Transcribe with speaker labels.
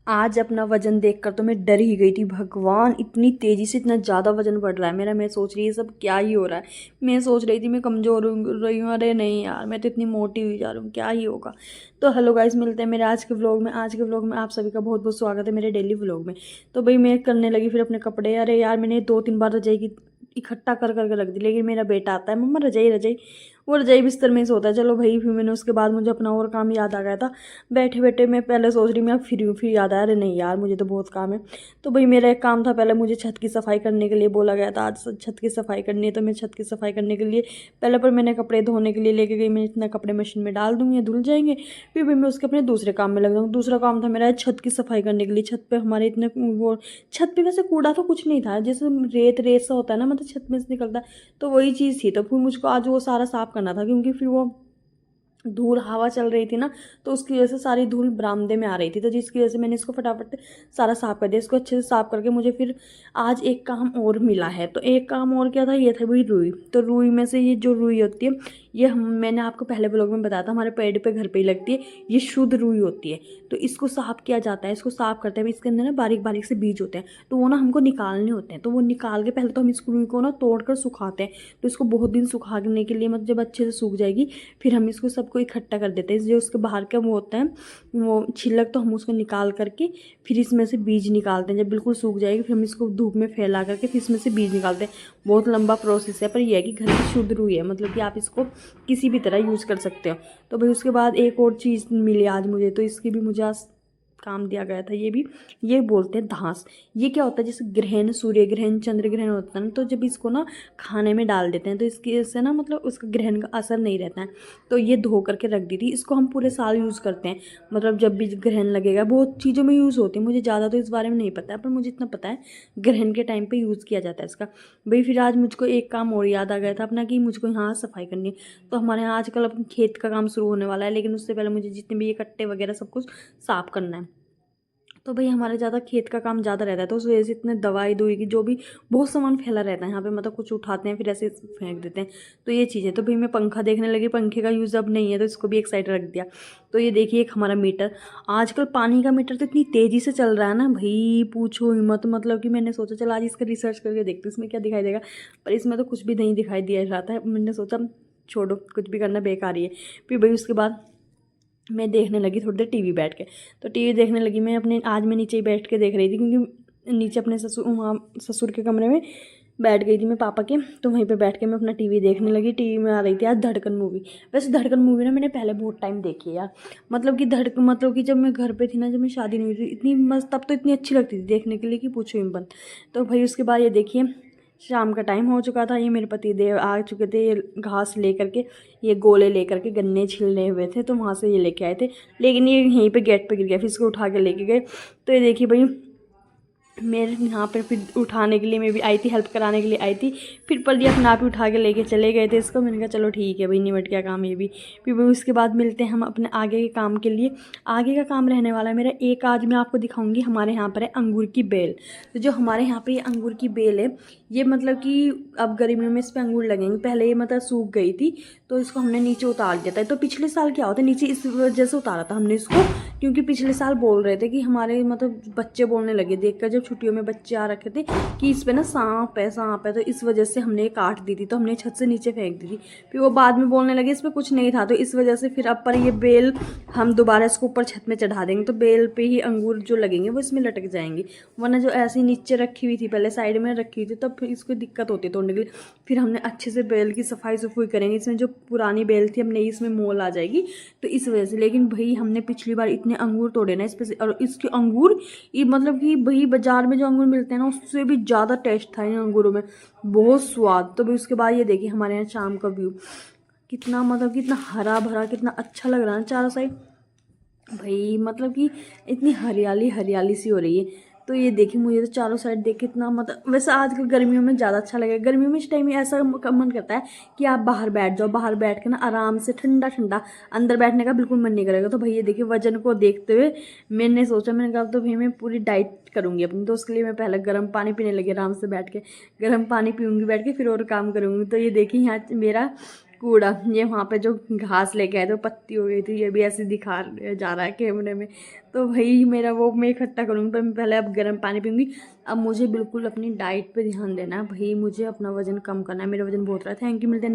Speaker 1: आज अपना वजन देखकर तो मैं डर ही गई थी। भगवान, इतनी तेज़ी से इतना ज़्यादा वजन बढ़ रहा है मेरा। मैं सोच रही ये सब क्या ही हो रहा है। मैं सोच रही थी मैं कमज़ोर हो रही हूँ। अरे नहीं यार, मैं तो इतनी मोटी हुई जा रही हूँ, क्या ही होगा। तो हेलो गाइस, मिलते हैं मेरे आज के व्लॉग में आप सभी का बहुत बहुत स्वागत है मेरे डेली व्लॉग में। तो भाई मैं करने लगी फिर अपने कपड़े। अरे यार, मैंने 2-3 बार रजाई की इकट्ठा कर करके रख दी, लेकिन मेरा बेटा आता है, मम्मा रजाई रजाई। वो रजाई बिस्तर में ही सोता है। चलो भाई, फिर मैंने उसके बाद मुझे अपना और काम याद आ गया था। बैठे बैठे मैं पहले सोच रही मैं अब फ्री हूँ, फिर याद आया अरे नहीं यार, मुझे तो बहुत काम है। तो भाई मेरा एक काम था, पहले मुझे छत की सफाई करने के लिए बोला गया था। आज छत की सफाई करनी है, तो मैं छत की सफाई करने के लिए पहले पर मैंने कपड़े धोने के लिए लेके गई। मैं इतना कपड़े मशीन में डाल दूँगी, धुल जाएंगे। फिर भी मैं उसके अपने दूसरे काम में लग जाऊँगी। दूसरा काम था मेरा छत की सफाई करने के लिए। छत पे हमारे इतने वो, छत पे वैसे कूड़ा तो कुछ नहीं था, जैसे रेत रेत सा होता है ना, मतलब छत में से निकलता है, तो वही चीज़ थी। तो फिर मुझको आज वो सारा साफ करना था, क्योंकि फिर वो धूल हवा चल रही थी ना, तो उसकी वजह से सारी धूल बरामदे में आ रही थी, तो जिसकी वजह से मैंने इसको फटाफट सारा साफ कर दिया। इसको अच्छे से साफ करके मुझे फिर आज एक काम और मिला है। तो एक काम और क्या था, ये था वही रुई। तो रुई में से ये जो रुई होती है, ये मैंने आपको पहले ब्लॉग में बताया था, हमारे पेड़ पे घर पे ही लगती है। ये शुद्ध रुई होती है। तो इसको साफ किया जाता है। इसको साफ करते हैं, इसके अंदर ना बारीक बारीक से बीज होते हैं, तो वो ना हमको निकालने होते हैं। तो वो निकाल के पहले तो हम इस रुई को ना तोड़ कर सुखाते हैं। तो इसको बहुत दिन सुखाने के लिए, मतलब जब अच्छे से सूख जाएगी, फिर हम इसको सबको इकट्ठा कर देते हैं। जो उसके बाहर का वो होता है, वो छिलक, तो हम उसको निकाल करके फिर इसमें से बीज निकालते हैं। जब बिल्कुल सूख जाएगी, फिर हम इसको धूप में फैला करके फिर इसमें से बीज निकालते हैं। बहुत लंबा प्रोसेस है, पर यह है कि घर की शुद्ध रुई है, मतलब कि आप इसको किसी भी तरह यूज़ कर सकते हो। तो भाई उसके बाद एक और चीज़ मिली आज मुझे, तो इसकी भी मुझे आज काम दिया गया था। ये भी, ये बोलते हैं धांस। ये क्या होता है, जैसे ग्रहण, सूर्य ग्रहण, चंद्र ग्रहण होता है ना, तो जब इसको ना खाने में डाल देते हैं, तो इसकी इससे ना मतलब उसका ग्रहण का असर नहीं रहता है। तो ये धो करके रख दी थी। इसको हम पूरे साल यूज़ करते हैं, मतलब जब भी ग्रहण लगेगा। बहुत चीज़ों में यूज़ होती है, मुझे ज़्यादा तो इस बारे में नहीं पता है, पर मुझे इतना पता है ग्रहण के टाइम पर यूज़ किया जाता है इसका। भाई फिर आज मुझको एक काम और याद आ गया था अपना, कि मुझको यहाँ सफाई करनी है। तो हमारे यहाँ आजकल अब खेत का काम शुरू होने वाला है, लेकिन उससे पहले मुझे जितने भी ये कट्टे वगैरह सब कुछ साफ़ करना है। तो भाई हमारे ज़्यादा खेत का काम ज़्यादा रहता है, तो उस वजह से इतने दवाई दुई की जो भी बहुत सामान फैला रहता है यहाँ पे, मतलब कुछ उठाते हैं फिर ऐसे फेंक देते हैं। तो ये चीज़ है। तो भाई मैं पंखा देखने लगी, पंखे का यूज़ अब नहीं है, तो इसको भी एक साइड रख दिया। तो ये देखिए एक हमारा मीटर। आजकल पानी का मीटर तो इतनी तेज़ी से चल रहा है ना भाई, पूछो ही मत। मतलब कि मैंने सोचा चल आज इसका रिसर्च करके देखती हूँ इसमें क्या दिखाई देगा, पर इसमें तो कुछ भी नहीं दिखाई दिया जाता है। मैंने सोचा छोड़ो, कुछ भी करना बेकार ही है। फिर भाई उसके बाद मैं देखने लगी थोड़ी देर टीवी बैठ के। तो टीवी देखने लगी मैं अपने, आज मैं नीचे ही बैठ के देख रही थी, क्योंकि नीचे अपने ससुर, वहाँ ससुर के कमरे में बैठ गई थी मैं पापा के। तो वहीं पे बैठ के मैं अपना टीवी देखने लगी। टीवी में आ रही थी आज धड़कन मूवी। वैसे धड़कन मूवी ना मैंने पहले बहुत टाइम देखी है यार। मतलब कि मतलब कि जब मैं घर पे थी ना, जब मैं शादी नहीं हुई थी, इतनी मस्त, तब तो इतनी अच्छी लगती थी देखने के लिए कि पूछो ही मत। तो भाई उसके बाद ये देखिए, शाम का टाइम हो चुका था। ये मेरे पति देव आ चुके थे, ये घास लेकर के, ये गोले लेकर के, गन्ने छिलने हुए थे, तो वहाँ से ये लेके आए थे। लेकिन ये यहीं पे गेट पे गिर गया, फिर इसको उठा के लेके गए। तो ये देखिए भाई, मेरे यहाँ पर फिर उठाने के लिए मैं भी आई थी, हेल्प कराने के लिए आई थी। फिर पर ये अपना आप ही उठा के लेके चले गए थे इसको। मैंने कहा चलो ठीक है भाई, निमट गया काम ये भी। फिर भाई उसके बाद मिलते हैं हम अपने आगे के काम के लिए। आगे का काम रहने वाला है मेरा एक, आज मैं आपको दिखाऊंगी। हमारे यहाँ पर है अंगूर की बेल। तो जो हमारे यहाँ पर ये अंगूर की बेल है, ये मतलब कि अब गर्मियों में इस पर अंगूर लगेंगे। पहले ये मतलब सूख गई थी, तो इसको हमने नीचे उतार दिया था। तो पिछले साल क्या होता है, नीचे इस वजह से उतारा था हमने इसको, क्योंकि पिछले साल बोल रहे थे कि हमारे मतलब बच्चे बोलने लगे देखकर, जब छुट्टियों में बच्चे आ रखे थे कि इस पे ना सांप है सांप है, तो इस वजह से हमने काट दी थी। तो हमने छत से नीचे फेंक दी थी। फिर वो बाद में बोलने लगे इस पर कुछ नहीं था, तो इस वजह से फिर अब पर ये बेल हम दोबारा इसको ऊपर छत में चढ़ा देंगे। तो बेल पे ही अंगूर जो लगेंगे वो इसमें लटक जाएंगे, वरना जो ऐसी नीचे रखी हुई थी, पहले साइड में रखी हुई थी, तब फिर इसको दिक्कत होती है तोड़ने के लिए। फिर हमने अच्छे से बेल की सफाई सफाई करेंगे। इसमें जो पुरानी बेल थी, हमने इसमें मोल आ जाएगी, तो इस वजह से। लेकिन भाई हमने पिछली बार इतने अंगूर तोड़े ना इस पे, और इसके अंगूर ये मतलब कि भाई बाजार में जो अंगूर मिलते हैं ना, उससे भी ज़्यादा टेस्ट था इन अंगूरों में, बहुत स्वाद। तो भाई उसके बाद ये देखिए हमारे यहाँ शाम का व्यू कितना, मतलब कि इतना हरा भरा, कितना अच्छा लग रहा है चारों साइड भाई। मतलब कि इतनी हरियाली हरियाली सी हो रही है। तो ये देखिए, मुझे तो चारों साइड देख के इतना, मतलब वैसे आजकल गर्मियों में ज़्यादा अच्छा लगेगा। गर्मियों में इस टाइम में ऐसा मन करता है कि आप बाहर बैठ जाओ, बाहर बैठ के ना आराम से ठंडा ठंडा, अंदर बैठने का बिल्कुल मन नहीं करेगा। तो भाई ये देखिए, वजन को देखते हुए मैंने सोचा, मैंने कहा तो भाई मैं पूरी डाइट करूँगी अपनी। तो उसके लिए मैं पहले गर्म पानी पीने लगी, आराम से बैठ के गर्म पानी पीऊँगी बैठ के, फिर और काम करूँगी। तो ये देखिए यहाँ मेरा कूड़ा, ये वहाँ पे जो घास लेके आए थे वो पत्ती हो गई थी, ये भी ऐसे दिखा जा रहा है कैमरे में। तो भाई मेरा वो मैं इकट्ठा करूँगी, पर मैं पहले अब गर्म पानी पीऊँगी। अब मुझे बिल्कुल अपनी डाइट पे ध्यान देना है भाई, मुझे अपना वज़न कम करना है, मेरा वज़न बहुत रहा है। थैंक यू, मिलते हैं।